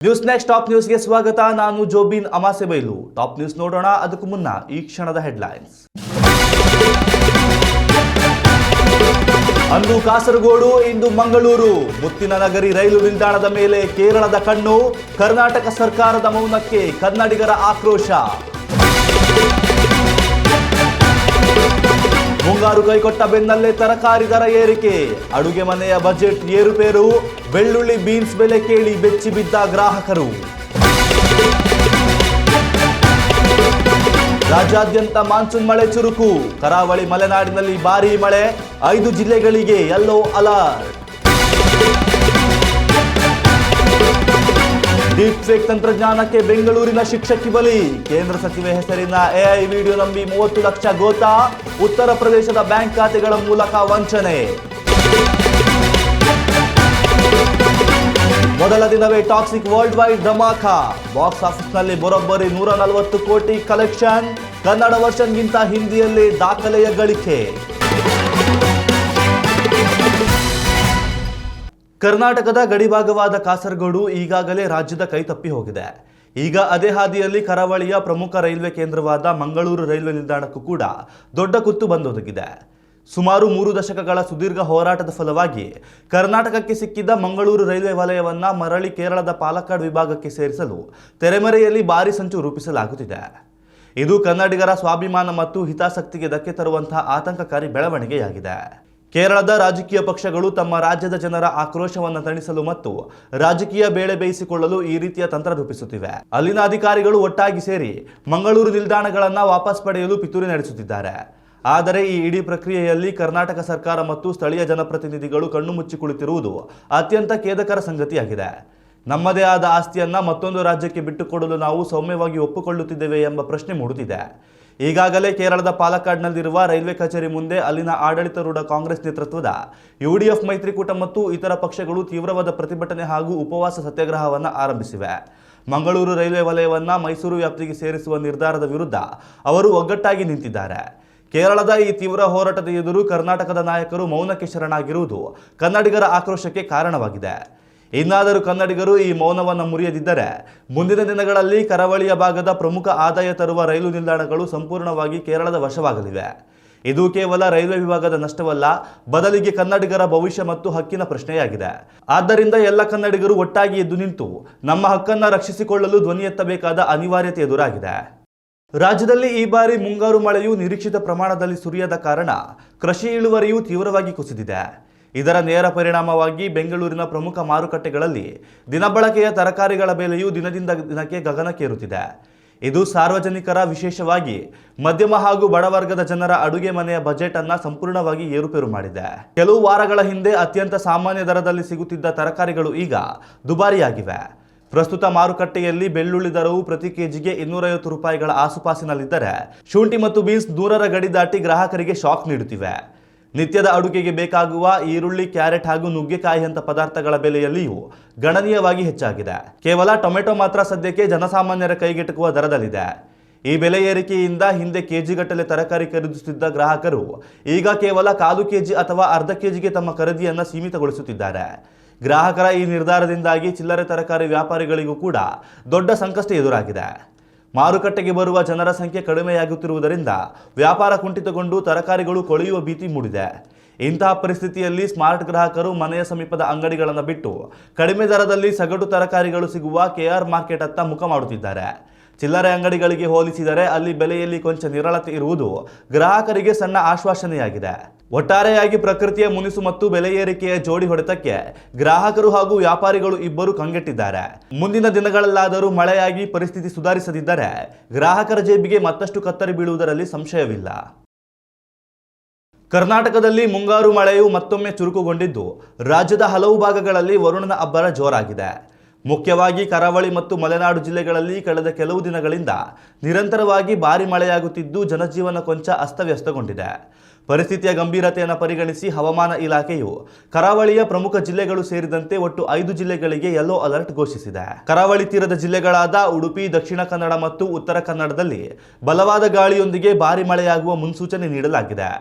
News next top ನ್ಯೂಸ್ಗೆ ಸ್ವಾಗತ. ನಾನು ಜೋಬಿನ್ ಅಮಾಸೆಬೈಲು. ಟಾಪ್ ನ್ಯೂಸ್ ನೋಡೋಣ. ಅದಕ್ಕೂ ಮುನ್ನ ಈ ಕ್ಷಣದ ಹೆಡ್ಲೈನ್ಸ್. ಅಂದು ಕಾಸರಗೋಡು, ಇಂದು ಮಂಗಳೂರು. ಮುತ್ತಿನ ನಗರಿ ರೈಲು ನಿಲ್ದಾಣದ ಮೇಲೆ ಕೇರಳದ ಕಣ್ಣು. ಕರ್ನಾಟಕ ಸರ್ಕಾರದ ಮೌನಕ್ಕೆ ಕನ್ನಡಿಗರ ಆಕ್ರೋಶ. ಮುಂಗಾರು ಕೈಕೊಟ್ಟ ಬೆನ್ನಲ್ಲೇ ತರಕಾರಿ ದರ ಏರಿಕೆ. ಅಡುಗೆ ಮನೆಯ ಬಜೆಟ್ ಏರುಪೇರು. ಬೆಳ್ಳುಳ್ಳಿ ಬೀನ್ಸ್ ಬೆಲೆ ಕೇಳಿ ಬೆಚ್ಚಿ ಬಿದ್ದ ಗ್ರಾಹಕರು. ರಾಜ್ಯಾದ್ಯಂತ ಮಾನ್ಸೂನ್ ಮಳೆ ಚುರುಕು. ಕರಾವಳಿ ಮಲೆನಾಡಿನಲ್ಲಿ ಭಾರೀ ಮಳೆ. 5 ಜಿಲ್ಲೆಗಳಿಗೆ ಯೆಲ್ಲೋ ಅಲರ್ಟ್. ಡೀಪ್ ಫೇಕ್ ತಂತ್ರಜ್ಞಾನಕ್ಕೆ ಬೆಂಗಳೂರಿನ ಶಿಕ್ಷಕಿ ಬಲಿ. ಕೇಂದ್ರ ಸಚಿವೆ ಹೆಸರಿನ ಎಐ ವಿಡಿಯೋ ನಂಬಿ 30 ಲಕ್ಷ ಗೋತ. ಉತ್ತರ ಪ್ರದೇಶದ ಬ್ಯಾಂಕ್ ಖಾತೆಗಳ ಮೂಲಕ ವಂಚನೆ. ಮೊದಲ ದಿನವೇ toxic world wide dhamaka. Box ಆಫೀಸ್ನಲ್ಲಿ ಬರೋಬ್ಬರಿ 140 ಕೋಟಿ ಕಲೆಕ್ಷನ್. ಕನ್ನಡ ವರ್ಷನ್ಗಿಂತ ಹಿಂದಿಯಲ್ಲಿ ದಾಖಲೆಯ ಗಳಿಕೆ. ಕರ್ನಾಟಕದ ಗಡಿಭಾಗವಾದ ಕಾಸರಗೋಡು ಈಗಾಗಲೇ ರಾಜ್ಯದ ಕೈ ತಪ್ಪಿ ಹೋಗಿದೆ. ಈಗ ಅದೇ ಹಾದಿಯಲ್ಲಿ ಕರಾವಳಿಯ ಪ್ರಮುಖ ರೈಲ್ವೆ ಕೇಂದ್ರವಾದ ಮಂಗಳೂರು ರೈಲ್ವೆ ನಿಲ್ದಾಣಕ್ಕೂ ಕೂಡ ದೊಡ್ಡ ಕುತ್ತು ಬಂದೊದಗಿದೆ. ಸುಮಾರು 3 ದಶಕಗಳ ಸುದೀರ್ಘ ಹೋರಾಟದ ಫಲವಾಗಿ ಕರ್ನಾಟಕಕ್ಕೆ ಸಿಕ್ಕಿದ್ದ ಮಂಗಳೂರು ರೈಲ್ವೆ ವಲಯವನ್ನ ಮರಳಿ ಕೇರಳದ ಪಾಲಕ್ಕಾಡ್ ವಿಭಾಗಕ್ಕೆ ಸೇರಿಸಲು ತೆರೆಮರೆಯಲ್ಲಿ ಭಾರಿ ಸಂಚು ರೂಪಿಸಲಾಗುತ್ತಿದೆ. ಇದು ಕನ್ನಡಿಗರ ಸ್ವಾಭಿಮಾನ ಮತ್ತು ಹಿತಾಸಕ್ತಿಗೆ ಧಕ್ಕೆ ತರುವಂತಹ ಆತಂಕಕಾರಿ ಬೆಳವಣಿಗೆಯಾಗಿದೆ. ಕೇರಳದ ರಾಜಕೀಯ ಪಕ್ಷಗಳು ತಮ್ಮ ರಾಜ್ಯದ ಜನರ ಆಕ್ರೋಶವನ್ನು ತಣಿಸಲು ಮತ್ತು ರಾಜಕೀಯ ಬೇಳೆ ಬೇಯಿಸಿಕೊಳ್ಳಲು ಈ ರೀತಿಯ ತಂತ್ರ ರೂಪಿಸುತ್ತಿವೆ. ಅಲ್ಲಿನ ಅಧಿಕಾರಿಗಳು ಒಟ್ಟಾಗಿ ಸೇರಿ ಮಂಗಳೂರು ನಿಲ್ದಾಣಗಳನ್ನು ವಾಪಸ್ ಪಡೆಯಲು ಪಿತೂರಿ ನಡೆಸುತ್ತಿದ್ದಾರೆ. ಆದರೆ ಈ ಇಡೀ ಪ್ರಕ್ರಿಯೆಯಲ್ಲಿ ಕರ್ನಾಟಕ ಸರ್ಕಾರ ಮತ್ತು ಸ್ಥಳೀಯ ಜನಪ್ರತಿನಿಧಿಗಳು ಕಣ್ಣು ಮುಚ್ಚಿ ಕುಳಿತಿರುವುದು ಅತ್ಯಂತ ಖೇದಕರ ಸಂಗತಿಯಾಗಿದೆ. ನಮ್ಮದೇ ಆದ ಆಸ್ತಿಯನ್ನ ಮತ್ತೊಂದು ರಾಜ್ಯಕ್ಕೆ ಬಿಟ್ಟುಕೊಡಲು ನಾವು ಸೌಮ್ಯವಾಗಿ ಒಪ್ಪಿಕೊಳ್ಳುತ್ತಿದ್ದೇವೆ ಎಂಬ ಪ್ರಶ್ನೆ ಮೂಡುತ್ತಿದೆ. ಈಗಾಗಲೇ ಕೇರಳದ ಪಾಲಕ್ಕಾಡ್ನಲ್ಲಿರುವ ರೈಲ್ವೆ ಕಚೇರಿ ಮುಂದೆ ಅಲ್ಲಿನ ಆಡಳಿತಾರೂಢ ಕಾಂಗ್ರೆಸ್ ನೇತೃತ್ವದ ಯುಡಿಎಫ್ ಮೈತ್ರಿಕೂಟ ಮತ್ತು ಇತರ ಪಕ್ಷಗಳು ತೀವ್ರವಾದ ಪ್ರತಿಭಟನೆ ಹಾಗೂ ಉಪವಾಸ ಸತ್ಯಾಗ್ರಹವನ್ನು ಆರಂಭಿಸಿವೆ. ಮಂಗಳೂರು ರೈಲ್ವೆ ವಲಯವನ್ನ ಮೈಸೂರು ವ್ಯಾಪ್ತಿಗೆ ಸೇರಿಸುವ ನಿರ್ಧಾರದ ವಿರುದ್ಧ ಅವರು ಒಗ್ಗಟ್ಟಾಗಿ ನಿಂತಿದ್ದಾರೆ. ಕೇರಳದ ಈ ತೀವ್ರ ಹೋರಾಟದ ಎದುರು ಕರ್ನಾಟಕದ ನಾಯಕರು ಮೌನಕ್ಕೆ ಶರಣಾಗಿರುವುದು ಕನ್ನಡಿಗರ ಆಕ್ರೋಶಕ್ಕೆ ಕಾರಣವಾಗಿದೆ. ಇನ್ನಾದರೂ ಕನ್ನಡಿಗರು ಈ ಮೌನವನ್ನು ಮುರಿಯದಿದ್ದರೆ ಮುಂದಿನ ದಿನಗಳಲ್ಲಿ ಕರಾವಳಿಯ ಭಾಗದ ಪ್ರಮುಖ ಆದಾಯ ತರುವ ರೈಲು ನಿಲ್ದಾಣಗಳು ಸಂಪೂರ್ಣವಾಗಿ ಕೇರಳದ ವಶವಾಗಲಿವೆ. ಇದು ಕೇವಲ ರೈಲ್ವೆ ವಿಭಾಗದ ನಷ್ಟವಲ್ಲ, ಬದಲಿಗೆ ಕನ್ನಡಿಗರ ಭವಿಷ್ಯ ಮತ್ತು ಹಕ್ಕಿನ ಪ್ರಶ್ನೆಯಾಗಿದೆ. ಆದ್ದರಿಂದ ಎಲ್ಲ ಕನ್ನಡಿಗರು ಒಟ್ಟಾಗಿ ಎದ್ದು ನಿಂತು ನಮ್ಮ ಹಕ್ಕನ್ನು ರಕ್ಷಿಸಿಕೊಳ್ಳಲು ಧ್ವನಿ ಎತ್ತಬೇಕಾದ ಅನಿವಾರ್ಯತೆ ಎದುರಾಗಿದೆ. ರಾಜ್ಯದಲ್ಲಿ ಈ ಬಾರಿ ಮುಂಗಾರು ಮಳೆಯು ನಿರೀಕ್ಷಿತ ಪ್ರಮಾಣದಲ್ಲಿ ಸುರಿಯದ ಕಾರಣ ಕೃಷಿ ಇಳುವರಿಯು ತೀವ್ರವಾಗಿ ಕುಸಿದಿದೆ. ಇದರ ನೇರ ಪರಿಣಾಮವಾಗಿ ಬೆಂಗಳೂರಿನ ಪ್ರಮುಖ ಮಾರುಕಟ್ಟೆಗಳಲ್ಲಿ ದಿನಬಳಕೆಯ ತರಕಾರಿಗಳ ಬೆಲೆಯು ದಿನದಿಂದ ದಿನಕ್ಕೆ ಗಗನಕ್ಕೇರುತ್ತಿದೆ. ಇದು ಸಾರ್ವಜನಿಕರ, ವಿಶೇಷವಾಗಿ ಮಧ್ಯಮ ಹಾಗೂ ಬಡವರ್ಗದ ಜನರ ಅಡುಗೆ ಮನೆಯ ಬಜೆಟ್ ಅನ್ನ ಸಂಪೂರ್ಣವಾಗಿ ಏರುಪೇರು ಮಾಡಿದೆ. ಕೆಲವು ವಾರಗಳ ಹಿಂದೆ ಅತ್ಯಂತ ಸಾಮಾನ್ಯ ದರದಲ್ಲಿ ಸಿಗುತ್ತಿದ್ದ ತರಕಾರಿಗಳು ಈಗ ದುಬಾರಿಯಾಗಿವೆ. ಪ್ರಸ್ತುತ ಮಾರುಕಟ್ಟೆಯಲ್ಲಿ ಬೆಳ್ಳುಳ್ಳಿ ದರವು ಪ್ರತಿ ಕೆಜಿಗೆ 250 ರೂಪಾಯಿಗಳ ಆಸುಪಾಸಿನಲ್ಲಿದ್ದರೆ ಶುಂಠಿ ಮತ್ತು ಬೀನ್ಸ್ 100ರ ಗಡಿ ದಾಟಿ ಗ್ರಾಹಕರಿಗೆ ಶಾಕ್ ನೀಡುತ್ತಿವೆ. ನಿತ್ಯದ ಅಡುಗೆಗೆ ಬೇಕಾಗುವ ಈರುಳ್ಳಿ, ಕ್ಯಾರೆಟ್ ಹಾಗೂ ನುಗ್ಗೆಕಾಯಿಯಂಥ ಪದಾರ್ಥಗಳ ಬೆಲೆಯಲ್ಲಿಯೂ ಗಣನೀಯವಾಗಿ ಹೆಚ್ಚಾಗಿದೆ. ಕೇವಲ ಟೊಮೆಟೊ ಮಾತ್ರ ಸದ್ಯಕ್ಕೆ ಜನಸಾಮಾನ್ಯರ ಕೈಗೆಟುಕುವ ದರದಲ್ಲಿದೆ. ಈ ಬೆಲೆ ಏರಿಕೆಯಿಂದ ಹಿಂದೆ ಕೆಜಿಗಟ್ಟಲೆ ತರಕಾರಿ ಖರೀದಿಸುತ್ತಿದ್ದ ಗ್ರಾಹಕರು ಈಗ ಕೇವಲ 1/4 ಕೆಜಿ ಅಥವಾ ಅರ್ಧ ಕೆಜಿಗೆ ತಮ್ಮ ಖರೀದಿಯನ್ನು ಸೀಮಿತಗೊಳಿಸುತ್ತಿದ್ದಾರೆ. ಗ್ರಾಹಕರ ಈ ನಿರ್ಧಾರದಿಂದಾಗಿ ಚಿಲ್ಲರೆ ತರಕಾರಿ ವ್ಯಾಪಾರಿಗಳಿಗೂ ಕೂಡ ದೊಡ್ಡ ಸಂಕಷ್ಟ ಎದುರಾಗಿದೆ. ಮಾರುಕಟ್ಟೆಗೆ ಬರುವ ಜನರ ಸಂಖ್ಯೆ ಕಡಿಮೆಯಾಗುತ್ತಿರುವುದರಿಂದ ವ್ಯಾಪಾರ ಕುಂಠಿತಗೊಂಡು ತರಕಾರಿಗಳು ಕೊಳೆಯುವ ಭೀತಿ ಮೂಡಿದೆ. ಇಂತಹ ಪರಿಸ್ಥಿತಿಯಲ್ಲಿ ಸ್ಮಾರ್ಟ್ ಗ್ರಾಹಕರು ಮನೆಯ ಸಮೀಪದ ಅಂಗಡಿಗಳನ್ನು ಬಿಟ್ಟು ಕಡಿಮೆ ದರದಲ್ಲಿ ಸಗಟು ತರಕಾರಿಗಳು ಸಿಗುವ ಕೆಆರ್ ಮಾರ್ಕೆಟ್ ಅತ್ತ ಮುಖ ಮಾಡುತ್ತಿದ್ದಾರೆ. ಚಿಲ್ಲರೆ ಅಂಗಡಿಗಳಿಗೆ ಹೋಲಿಸಿದರೆ ಅಲ್ಲಿ ಬೆಲೆಯಲ್ಲಿ ಕೊಂಚ ನಿರಳತೆ ಇರುವುದು ಗ್ರಾಹಕರಿಗೆ ಸಣ್ಣ ಆಶ್ವಾಸನೆಯಾಗಿದೆ. ಒಟ್ಟಾರೆಯಾಗಿ ಪ್ರಕೃತಿಯ ಮುನಿಸು ಮತ್ತು ಬೆಲೆ ಏರಿಕೆಯ ಜೋಡಿ ಹೊಡೆತಕ್ಕೆ ಗ್ರಾಹಕರು ಹಾಗೂ ವ್ಯಾಪಾರಿಗಳು ಇಬ್ಬರು ಕಂಗೆಟ್ಟಿದ್ದಾರೆ. ಮುಂದಿನ ದಿನಗಳಲ್ಲಾದರೂ ಮಳೆಯಾಗಿ ಪರಿಸ್ಥಿತಿ ಸುಧಾರಿಸದಿದ್ದರೆ ಗ್ರಾಹಕರ ಜೇಬಿಗೆ ಮತ್ತಷ್ಟು ಕತ್ತರಿ ಬೀಳುವುದರಲ್ಲಿ ಸಂಶಯವಿಲ್ಲ. ಕರ್ನಾಟಕದಲ್ಲಿ ಮುಂಗಾರು ಮಳೆಯು ಮತ್ತೊಮ್ಮೆ ಚುರುಕುಗೊಂಡಿದ್ದು ರಾಜ್ಯದ ಹಲವು ಭಾಗಗಳಲ್ಲಿ ವರುಣನ ಅಬ್ಬರ ಜೋರಾಗಿದೆ. ಮುಖ್ಯವಾಗಿ ಕರಾವಳಿ ಮತ್ತು ಮಲೆನಾಡು ಜಿಲ್ಲೆಗಳಲ್ಲಿ ಕಳೆದ ಕೆಲವು ದಿನಗಳಿಂದ ನಿರಂತರವಾಗಿ ಭಾರಿ ಮಳೆಯಾಗುತ್ತಿದ್ದು ಜನಜೀವನ ಕೊಂಚ ಅಸ್ತವ್ಯಸ್ತಗೊಂಡಿದೆ. ಪರಿಸ್ಥಿತಿಯ ಗಂಭೀರತೆಯನ್ನು ಪರಿಗಣಿಸಿ ಹವಾಮಾನ ಇಲಾಖೆಯು ಕರಾವಳಿಯ ಪ್ರಮುಖ ಜಿಲ್ಲೆಗಳು ಸೇರಿದಂತೆ ಒಟ್ಟು 5 ಜಿಲ್ಲೆಗಳಿಗೆ ಯೆಲ್ಲೋ ಅಲರ್ಟ್ ಘೋಷಿಸಿದೆ. ಕರಾವಳಿ ತೀರದ ಜಿಲ್ಲೆಗಳಾದ ಉಡುಪಿ, ದಕ್ಷಿಣ ಕನ್ನಡ ಮತ್ತು ಉತ್ತರ ಕನ್ನಡದಲ್ಲಿ ಬಲವಾದ ಗಾಳಿಯೊಂದಿಗೆ ಭಾರಿ ಮಳೆಯಾಗುವ ಮುನ್ಸೂಚನೆ ನೀಡಲಾಗಿದೆ.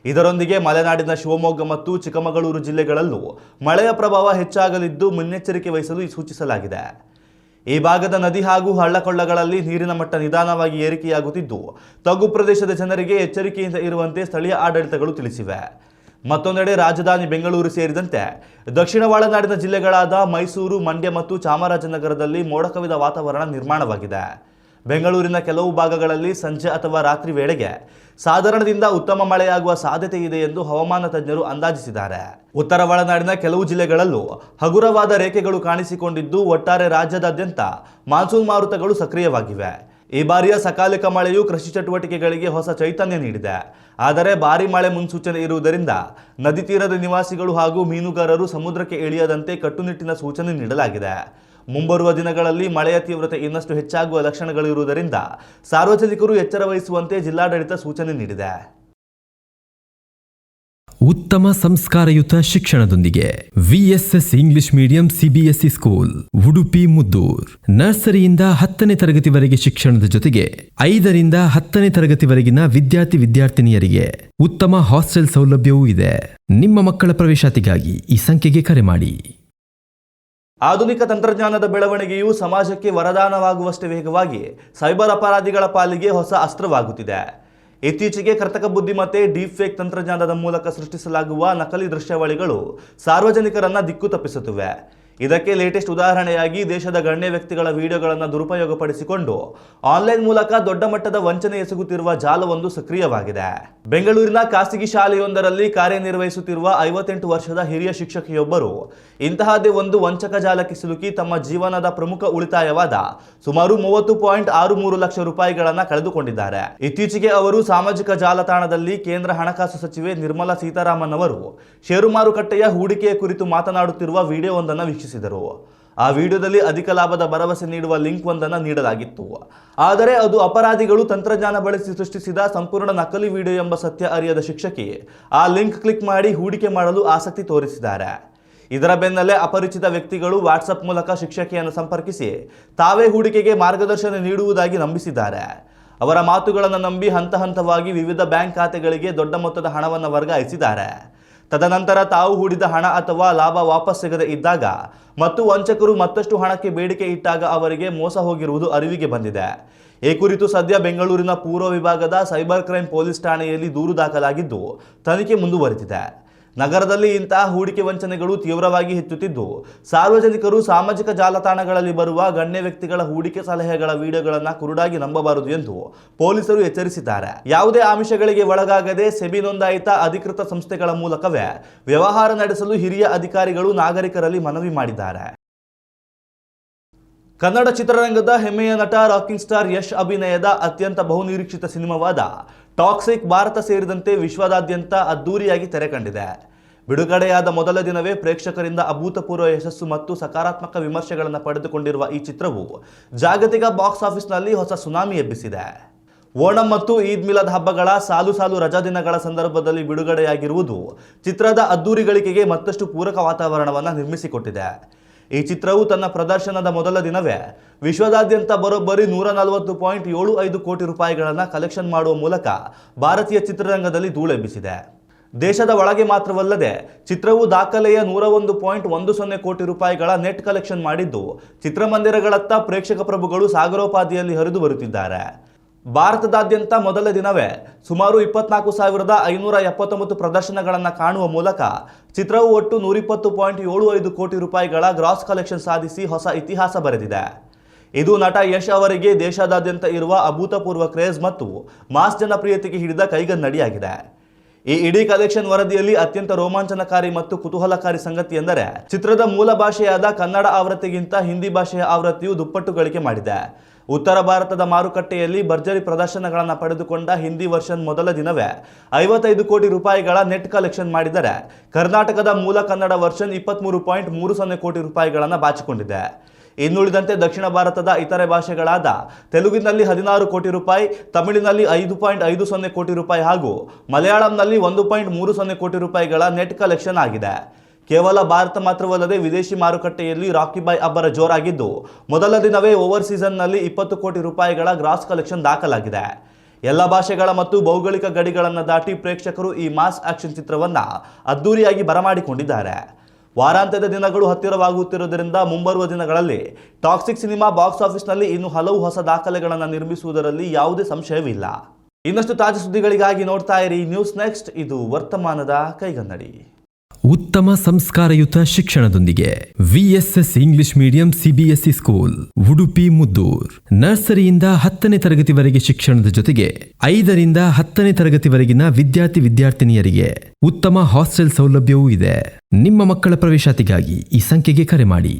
ಇದರೊಂದಿಗೆ ಮಲೆನಾಡಿನ ಶಿವಮೊಗ್ಗ ಮತ್ತು ಚಿಕ್ಕಮಗಳೂರು ಜಿಲ್ಲೆಗಳಲ್ಲೂ ಮಳೆಯ ಪ್ರಭಾವ ಹೆಚ್ಚಾಗಲಿದ್ದು ಮುನ್ನೆಚ್ಚರಿಕೆ ವಹಿಸಲು ಸೂಚಿಸಲಾಗಿದೆ. ಈ ಭಾಗದ ನದಿ ಹಾಗೂ ಹಳ್ಳಕೊಳ್ಳಗಳಲ್ಲಿ ನೀರಿನ ಮಟ್ಟ ನಿಧಾನವಾಗಿ ಏರಿಕೆಯಾಗುತ್ತಿದ್ದು ತಗ್ಗು ಪ್ರದೇಶದ ಜನರಿಗೆ ಎಚ್ಚರಿಕೆಯಿಂದ ಇರುವಂತೆ ಸ್ಥಳೀಯ ಆಡಳಿತಗಳು ತಿಳಿಸಿವೆ. ಮತ್ತೊಂದೆಡೆ ರಾಜಧಾನಿ ಬೆಂಗಳೂರು ಸೇರಿದಂತೆ ದಕ್ಷಿಣ ಒಳನಾಡಿನ ಜಿಲ್ಲೆಗಳಾದ ಮೈಸೂರು, ಮಂಡ್ಯ ಮತ್ತು ಚಾಮರಾಜನಗರದಲ್ಲಿ ಮೋಡ ಕವಿದ ವಾತಾವರಣ ನಿರ್ಮಾಣವಾಗಿದೆ. ಬೆಂಗಳೂರಿನ ಕೆಲವು ಭಾಗಗಳಲ್ಲಿ ಸಂಜೆ ಅಥವಾ ರಾತ್ರಿ ವೇಳೆಗೆ ಸಾಧಾರಣದಿಂದ ಉತ್ತಮ ಮಳೆಯಾಗುವ ಸಾಧ್ಯತೆ ಇದೆ ಎಂದು ಹವಾಮಾನ ತಜ್ಞರು ಅಂದಾಜಿಸಿದ್ದಾರೆ. ಉತ್ತರ ಒಳನಾಡಿನ ಕೆಲವು ಜಿಲ್ಲೆಗಳಲ್ಲೂ ಹಗುರವಾದ ರೇಖೆಗಳು ಕಾಣಿಸಿಕೊಂಡಿದ್ದು ಒಟ್ಟಾರೆ ರಾಜ್ಯದಾದ್ಯಂತ ಮಾನ್ಸೂನ್ ಮಾರುತಗಳು ಸಕ್ರಿಯವಾಗಿವೆ. ಈ ಬಾರಿಯ ಸಕಾಲಿಕ ಮಳೆಯು ಕೃಷಿ ಚಟುವಟಿಕೆಗಳಿಗೆ ಹೊಸ ಚೈತನ್ಯ ನೀಡಿದೆ. ಆದರೆ ಭಾರೀ ಮಳೆ ಮುನ್ಸೂಚನೆ ಇರುವುದರಿಂದ ನದಿ ತೀರದ ನಿವಾಸಿಗಳು ಹಾಗೂ ಮೀನುಗಾರರು ಸಮುದ್ರಕ್ಕೆ ಇಳಿಯದಂತೆ ಕಟ್ಟುನಿಟ್ಟಿನ ಸೂಚನೆ ನೀಡಲಾಗಿದೆ. ಮುಂಬರುವ ದಿನಗಳಲ್ಲಿ ಮಳೆಯ ತೀವ್ರತೆ ಇನ್ನಷ್ಟು ಹೆಚ್ಚಾಗುವ ಲಕ್ಷಣಗಳಿರುವುದರಿಂದ ಸಾರ್ವಜನಿಕರು ಎಚ್ಚರ ವಹಿಸುವಂತೆ ಜಿಲ್ಲಾಡಳಿತ ಸೂಚನೆ ನೀಡಿದೆ. ಉತ್ತಮ ಸಂಸ್ಕಾರಯುತ ಶಿಕ್ಷಣದೊಂದಿಗೆ VSS English medium CBSE school Udupi Muddur. ನರ್ಸರಿಯಿಂದ 10ನೇ ತರಗತಿವರೆಗೆ ಶಿಕ್ಷಣದ ಜೊತೆಗೆ 5ರಿಂದ 10ನೇ ತರಗತಿವರೆಗಿನ ವಿದ್ಯಾರ್ಥಿನಿಯರಿಗೆ ಉತ್ತಮ ಹಾಸ್ಟೆಲ್ ಸೌಲಭ್ಯವೂ ಇದೆ. ನಿಮ್ಮ ಮಕ್ಕಳ ಪ್ರವೇಶಾತಿಗಾಗಿ ಈ ಸಂಖ್ಯೆಗೆ ಕರೆ ಮಾಡಿ. ಆಧುನಿಕ ತಂತ್ರಜ್ಞಾನದ ಬೆಳವಣಿಗೆಯು ಸಮಾಜಕ್ಕೆ ವರದಾನವಾಗುವಷ್ಟೇ ವೇಗವಾಗಿ ಸೈಬರ್ ಅಪರಾಧಿಗಳ ಪಾಲಿಗೆ ಹೊಸ ಅಸ್ತ್ರವಾಗುತ್ತಿದೆ. ಇತ್ತೀಚೆಗೆ ಕೃತಕ ಬುದ್ಧಿಮತ್ತೆ ಡೀಪ್ ಫೇಕ್ ತಂತ್ರಜ್ಞಾನದ ಮೂಲಕ ಸೃಷ್ಟಿಸಲಾಗುವ ನಕಲಿ ದೃಶ್ಯಾವಳಿಗಳು ಸಾರ್ವಜನಿಕರನ್ನ ದಿಕ್ಕು ತಪ್ಪಿಸುತ್ತಿವೆ. ಇದಕ್ಕೆ ಲೇಟೆಸ್ಟ್ ಉದಾಹರಣೆಯಾಗಿ ದೇಶದ ಗಣ್ಯ ವ್ಯಕ್ತಿಗಳ ವಿಡಿಯೋಗಳನ್ನು ದುರುಪಯೋಗಪಡಿಸಿಕೊಂಡು ಆನ್ಲೈನ್ ಮೂಲಕ ದೊಡ್ಡ ಮಟ್ಟದ ವಂಚನೆ ಎಸಗುತ್ತಿರುವ ಜಾಲವೊಂದು ಸಕ್ರಿಯವಾಗಿದೆ. ಬೆಂಗಳೂರಿನ ಖಾಸಗಿ ಶಾಲೆಯೊಂದರಲ್ಲಿ ಕಾರ್ಯನಿರ್ವಹಿಸುತ್ತಿರುವ 58 ವರ್ಷದ ಹಿರಿಯ ಶಿಕ್ಷಕಿಯೊಬ್ಬರು ಇಂತಹದೇ ಒಂದು ವಂಚಕ ಜಾಲಕ್ಕೆ ಸಿಲುಕಿ ತಮ್ಮ ಜೀವನದ ಪ್ರಮುಖ ಉಳಿತಾಯವಾದ ಸುಮಾರು 30.63 ಲಕ್ಷ ರೂಪಾಯಿಗಳನ್ನು ಕಳೆದುಕೊಂಡಿದ್ದಾರೆ. ಇತ್ತೀಚೆಗೆ ಅವರು ಸಾಮಾಜಿಕ ಜಾಲತಾಣದಲ್ಲಿ ಕೇಂದ್ರ ಹಣಕಾಸು ಸಚಿವೆ ನಿರ್ಮಲಾ ಸೀತಾರಾಮನ್ ಅವರು ಷೇರು ಮಾರುಕಟ್ಟೆಯ ಹೂಡಿಕೆಯ ಕುರಿತು ಮಾತನಾಡುತ್ತಿರುವ ವಿಡಿಯೋವೊಂದನ್ನು ವೀಕ್ಷಿಸಿದರು. ಆ ವಿಡಿಯೋದಲ್ಲಿ ಅಧಿಕ ಲಾಭದ ಭರವಸೆ ನೀಡುವ ಲಿಂಕ್ ಒಂದನ್ನು ನೀಡಲಾಗಿತ್ತು. ಆದರೆ ಅದು ಅಪರಾಧಿಗಳು ತಂತ್ರಜ್ಞಾನ ಬಳಸಿ ಸೃಷ್ಟಿಸಿದ ಸಂಪೂರ್ಣ ನಕಲಿ ವಿಡಿಯೋ ಎಂಬ ಸತ್ಯ ಅರಿಯದ ಶಿಕ್ಷಕಿ ಆ ಲಿಂಕ್ ಕ್ಲಿಕ್ ಮಾಡಿ ಹೂಡಿಕೆ ಮಾಡಲು ಆಸಕ್ತಿ ತೋರಿಸಿದ್ದಾರೆ. ಇದರ ಬೆನ್ನಲ್ಲೇ ಅಪರಿಚಿತ ವ್ಯಕ್ತಿಗಳು ವಾಟ್ಸಪ್ ಮೂಲಕ ಶಿಕ್ಷಕಿಯನ್ನು ಸಂಪರ್ಕಿಸಿ ತಾವೇ ಹೂಡಿಕೆಗೆ ಮಾರ್ಗದರ್ಶನ ನೀಡುವುದಾಗಿ ನಂಬಿಸಿದ್ದಾರೆ. ಅವರ ಮಾತುಗಳನ್ನು ನಂಬಿ ಹಂತ ಹಂತವಾಗಿ ವಿವಿಧ ಬ್ಯಾಂಕ್ ಖಾತೆಗಳಿಗೆ ದೊಡ್ಡ ಮೊತ್ತದ ಹಣವನ್ನು ವರ್ಗಾಯಿಸಿದ್ದಾರೆ. ತದನಂತರ ತಾವು ಹೂಡಿದ ಹಣ ಅಥವಾ ಲಾಭ ವಾಪಸ್ ಸಿಗದೆ ಇದ್ದಾಗ ಮತ್ತು ವಂಚಕರು ಮತ್ತಷ್ಟು ಹಣಕ್ಕೆ ಬೇಡಿಕೆ ಇಟ್ಟಾಗ ಅವರಿಗೆ ಮೋಸ ಹೋಗಿರುವುದು ಅರಿವಿಗೆ ಬಂದಿದೆ. ಈ ಕುರಿತು ಸದ್ಯ ಬೆಂಗಳೂರಿನ ಪೂರ್ವ ವಿಭಾಗದ ಸೈಬರ್ ಕ್ರೈಮ್ ಪೊಲೀಸ್ ಠಾಣೆಯಲ್ಲಿ ದೂರು ದಾಖಲಾಗಿದ್ದು ತನಿಖೆ ಮುಂದುವರೆದಿದೆ. ನಗರದಲ್ಲಿ ಇಂತಹ ಹೂಡಿಕೆ ವಂಚನೆಗಳು ತೀವ್ರವಾಗಿ ಹೆಚ್ಚುತ್ತಿದ್ದು ಸಾರ್ವಜನಿಕರು ಸಾಮಾಜಿಕ ಜಾಲತಾಣಗಳಲ್ಲಿ ಬರುವ ಗಣ್ಯ ವ್ಯಕ್ತಿಗಳ ಹೂಡಿಕೆ ಸಲಹೆಗಳ ವಿಡಿಯೋಗಳನ್ನು ಕುರುಡಾಗಿ ನಂಬಬಾರದು ಎಂದು ಪೊಲೀಸರು ಎಚ್ಚರಿಸಿದ್ದಾರೆ. ಯಾವುದೇ ಆಮಿಷಗಳಿಗೆ ಒಳಗಾಗದೆ ಸೆಬಿ ನೋಂದಾಯಿತ ಅಧಿಕೃತ ಸಂಸ್ಥೆಗಳ ಮೂಲಕವೇ ವ್ಯವಹಾರ ನಡೆಸಲು ಹಿರಿಯ ಅಧಿಕಾರಿಗಳು ನಾಗರಿಕರಲ್ಲಿ ಮನವಿ ಮಾಡಿದ್ದಾರೆ. ಕನ್ನಡ ಚಿತ್ರರಂಗದ ಹೆಮ್ಮೆಯ ನಟ ರಾಕಿಂಗ್ ಸ್ಟಾರ್ ಯಶ್ ಅಭಿನಯದ ಅತ್ಯಂತ ಬಹುನಿರೀಕ್ಷಿತ ಸಿನಿಮಾವಾದ ಟಾಕ್ಸಿಕ್ ಭಾರತ ಸೇರಿದಂತೆ ವಿಶ್ವದಾದ್ಯಂತ ಅದ್ದೂರಿಯಾಗಿ ತೆರೆ ಕಂಡಿದೆ. ಬಿಡುಗಡೆಯಾದ ಮೊದಲ ದಿನವೇ ಪ್ರೇಕ್ಷಕರಿಂದ ಅಭೂತಪೂರ್ವ ಯಶಸ್ಸು ಮತ್ತು ಸಕಾರಾತ್ಮಕ ವಿಮರ್ಶೆಗಳನ್ನು ಪಡೆದುಕೊಂಡಿರುವ ಈ ಚಿತ್ರವು ಜಾಗತಿಕ ಬಾಕ್ಸ್ ಆಫೀಸ್ನಲ್ಲಿ ಹೊಸ ಸುನಾಮಿ ಎಬ್ಬಿಸಿದೆ. ಓಣಂ ಮತ್ತು ಈದ್ ಮಿಲಾದ್ ಹಬ್ಬಗಳ ಸಾಲು ರಜಾ ದಿನಗಳ ಸಂದರ್ಭದಲ್ಲಿ ಬಿಡುಗಡೆಯಾಗಿರುವುದು ಚಿತ್ರದ ಅದ್ದೂರಿ ಗಳಿಕೆಗೆ ಮತ್ತಷ್ಟು ಪೂರಕ ವಾತಾವರಣವನ್ನು ನಿರ್ಮಿಸಿಕೊಟ್ಟಿದೆ. ಈ ಚಿತ್ರವು ತನ್ನ ಪ್ರದರ್ಶನದ ಮೊದಲ ದಿನವೇ ವಿಶ್ವದಾದ್ಯಂತ ಬರೋಬ್ಬರಿ 140.75 ಕೋಟಿ ರೂಪಾಯಿಗಳನ್ನು ಕಲೆಕ್ಷನ್ ಮಾಡುವ ಮೂಲಕ ಭಾರತೀಯ ಚಿತ್ರರಂಗದಲ್ಲಿ ಧೂಳೆಬ್ಬಿಸಿದೆ. ದೇಶದ ಒಳಗೆ ಮಾತ್ರವಲ್ಲದೆ ಚಿತ್ರವು ದಾಖಲೆಯ 101.10 ಕೋಟಿ ರೂಪಾಯಿಗಳ ನೆಟ್ ಕಲೆಕ್ಷನ್ ಮಾಡಿದ್ದು ಚಿತ್ರಮಂದಿರಗಳತ್ತ ಪ್ರೇಕ್ಷಕ ಪ್ರಭುಗಳು ಸಾಗರೋಪಾದಿಯಲ್ಲಿ ಹರಿದು ಬರುತ್ತಿದ್ದಾರೆ. ಭಾರತದಾದ್ಯಂತ ಮೊದಲ ದಿನವೇ ಸುಮಾರು 24,579 ಪ್ರದರ್ಶನಗಳನ್ನು ಕಾಣುವ ಮೂಲಕ ಚಿತ್ರವು ಒಟ್ಟು 120.75 ಕೋಟಿ ರೂಪಾಯಿಗಳ ಗ್ರಾಸ್ ಕಲೆಕ್ಷನ್ ಸಾಧಿಸಿ ಹೊಸ ಇತಿಹಾಸ ಬರೆದಿದೆ. ಇದು ನಟ ಯಶ್ ಅವರಿಗೆ ದೇಶದಾದ್ಯಂತ ಇರುವ ಅಭೂತಪೂರ್ವ ಕ್ರೇಜ್ ಮತ್ತು ಮಾಸ್ ಜನಪ್ರಿಯತೆಗೆ ಹಿಡಿದ ಕೈಗನ್ನಡಿಯಾಗಿದೆ. ಈ ಇಡೀ ಕಲೆಕ್ಷನ್ ವರದಿಯಲ್ಲಿ ಅತ್ಯಂತ ರೋಮಾಂಚನಕಾರಿ ಮತ್ತು ಕುತೂಹಲಕಾರಿ ಸಂಗತಿ ಎಂದರೆ ಚಿತ್ರದ ಮೂಲ ಭಾಷೆಯಾದ ಕನ್ನಡ ಆವೃತ್ತಿಗಿಂತ ಹಿಂದಿ ಭಾಷೆಯ ಆವೃತ್ತಿಯು ದುಪ್ಪಟ್ಟು ಗಳಿಕೆ ಮಾಡಿದೆ. ಉತ್ತರ ಭಾರತದ ಮಾರುಕಟ್ಟೆಯಲ್ಲಿ ಭರ್ಜರಿ ಪ್ರದರ್ಶನಗಳನ್ನು ಪಡೆದುಕೊಂಡ ಹಿಂದಿ ವರ್ಷನ್ ಮೊದಲ ದಿನವೇ 55 ಕೋಟಿ ರೂಪಾಯಿಗಳ ನೆಟ್ ಕಲೆಕ್ಷನ್ ಮಾಡಿದರೆ ಕರ್ನಾಟಕದ ಮೂಲ ಕನ್ನಡ ವರ್ಷನ್ 23.30 ಕೋಟಿ ರೂಪಾಯಿಗಳನ್ನು ಬಾಚಿಕೊಂಡಿದೆ. ಇನ್ನುಳಿದಂತೆ ದಕ್ಷಿಣ ಭಾರತದ ಇತರೆ ಭಾಷೆಗಳಾದ ತೆಲುಗಿನಲ್ಲಿ 16 ಕೋಟಿ ರೂಪಾಯಿ, ತಮಿಳಿನಲ್ಲಿ 5.50 ಕೋಟಿ ರೂಪಾಯಿ ಹಾಗೂ ಮಲಯಾಳಂನಲ್ಲಿ 1.30 ಕೋಟಿ ರೂಪಾಯಿಗಳ ನೆಟ್ ಕಲೆಕ್ಷನ್ ಆಗಿದೆ. ಕೇವಲ ಭಾರತ ಮಾತ್ರವಲ್ಲದೆ ವಿದೇಶಿ ಮಾರುಕಟ್ಟೆಯಲ್ಲಿ ರಾಕಿ ಬಾಯ್ ಅಬ್ಬರ ಜೋರಾಗಿದ್ದು ಮೊದಲ ದಿನವೇ ಓವರ್ ಸೀಸನ್ನಲ್ಲಿ 20 ಕೋಟಿ ರೂಪಾಯಿಗಳ ಗ್ರಾಸ್ ಕಲೆಕ್ಷನ್ ದಾಖಲಾಗಿದೆ. ಎಲ್ಲ ಭಾಷೆಗಳ ಮತ್ತು ಭೌಗೋಳಿಕ ಗಡಿಗಳನ್ನು ದಾಟಿ ಪ್ರೇಕ್ಷಕರು ಈ ಮಾಸ್ ಆಕ್ಷನ್ ಚಿತ್ರವನ್ನು ಅದ್ದೂರಿಯಾಗಿ ಬರಮಾಡಿಕೊಂಡಿದ್ದಾರೆ. ವಾರಾಂತ್ಯದ ದಿನಗಳು ಹತ್ತಿರವಾಗುತ್ತಿರುವುದರಿಂದ ಮುಂಬರುವ ದಿನಗಳಲ್ಲಿ ಟಾಕ್ಸಿಕ್ ಸಿನಿಮಾ ಬಾಕ್ಸ್ ಆಫೀಸ್ನಲ್ಲಿ ಇನ್ನು ಹಲವು ಹೊಸ ದಾಖಲೆಗಳನ್ನು ನಿರ್ಮಿಸುವುದರಲ್ಲಿ ಯಾವುದೇ ಸಂಶಯವಿಲ್ಲ. ಇನ್ನಷ್ಟು ತಾಜಾ ಸುದ್ದಿಗಳಿಗಾಗಿ ನೋಡ್ತಾ ಇರಿ ನ್ಯೂಸ್ ನೆಕ್ಸ್ಟ್. ಇದು ವರ್ತಮಾನದ ಕೈಗನ್ನಡಿ. ಉತ್ತಮ ಸಂಸ್ಕಾರಯುತ ಶಿಕ್ಷಣದೊಂದಿಗೆ VSS English medium CBSE school Udupi Muddur. ನರ್ಸರಿಯಿಂದ 10ನೇ ತರಗತಿವರೆಗೆ ಶಿಕ್ಷಣದ ಜೊತೆಗೆ 5ರಿಂದ 10ನೇ ತರಗತಿವರೆಗಿನ ವಿದ್ಯಾರ್ಥಿನಿಯರಿಗೆ ಉತ್ತಮ ಹಾಸ್ಟೆಲ್ ಸೌಲಭ್ಯವೂ ಇದೆ. ನಿಮ್ಮ ಮಕ್ಕಳ ಪ್ರವೇಶಾತಿಗಾಗಿ ಈ ಸಂಖ್ಯೆಗೆ ಕರೆ ಮಾಡಿ.